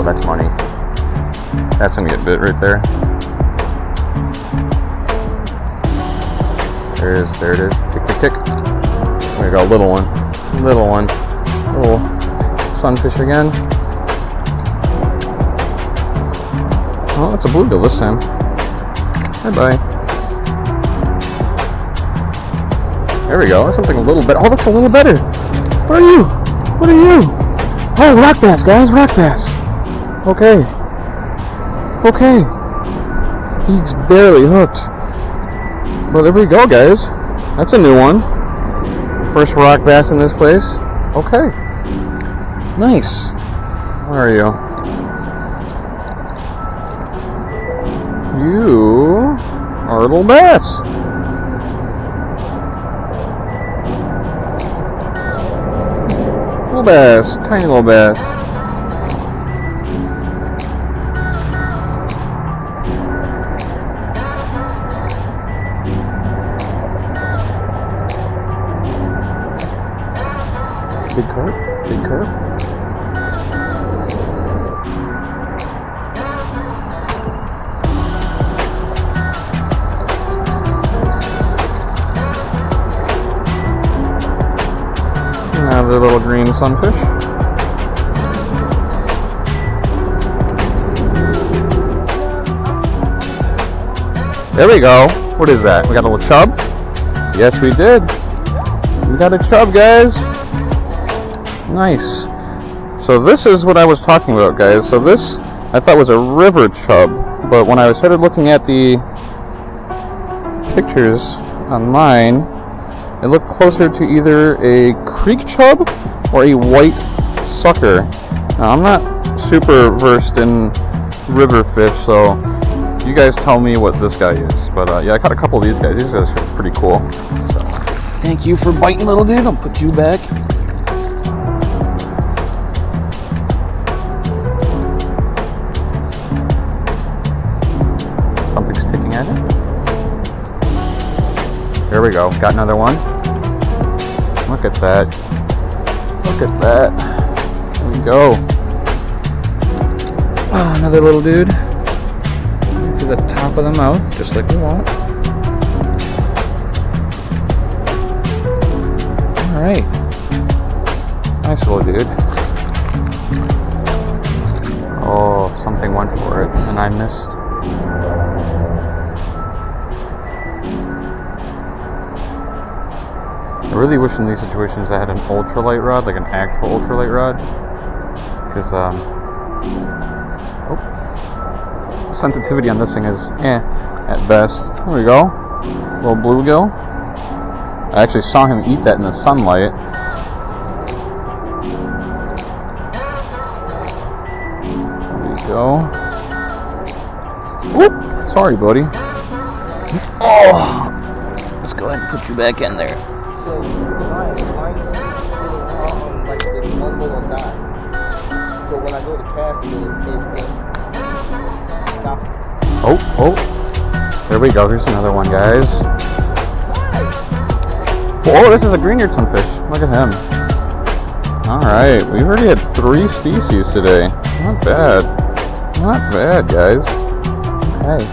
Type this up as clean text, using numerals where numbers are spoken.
that's money. That's gonna get bit right there. There it is. Tick, tick, tick. There we go, little one. Little sunfish again. Oh, it's a bluegill this time. Bye-bye. There we go, that's something a little better. Oh, that's a little better. What are you? What are you? Oh, rock bass, guys, rock bass. Okay. Okay. He's barely hooked. Well, there we go, guys. That's a new one. First rock bass in this place. Okay. Nice. Where are you? You are a little bass. Little bass. Tiny little bass. Big carp, big carp. Another little green sunfish. There we go. What is that? We got a little chub? Yes, we did. We got a chub, guys. Nice. So this is what I was talking about, guys. So this I thought was a river chub, but when I started looking at the pictures online, it looked closer to either a creek chub or a white sucker. Now, I'm not super versed in river fish, so you guys tell me what this guy is. But yeah, I caught a couple of these guys. These guys are pretty cool. So, thank you for biting, little dude. I'll put you back. Something's sticking at it. There we go. Got another one. Look at that. Look at that. There we go. Oh, another little dude. To the top of the mouth, just like we want. Alright. Nice little dude. Oh, something went for it, and I missed. I really wish in these situations I had an ultralight rod, like an actual ultralight rod, because sensitivity on this thing is at best. There we go, little bluegill. I actually saw him eat that in the sunlight. There we go. Whoop! Sorry, buddy. Oh, let's go ahead and put you back in there. So mine's sitting on like this one little dot. So when I go to cast it just stops. Oh, there we go. Here's another one, guys. Oh, this is a green-eared sunfish. Look at him. Alright, we've already had 3 species today. Not bad. Not bad, guys. Okay.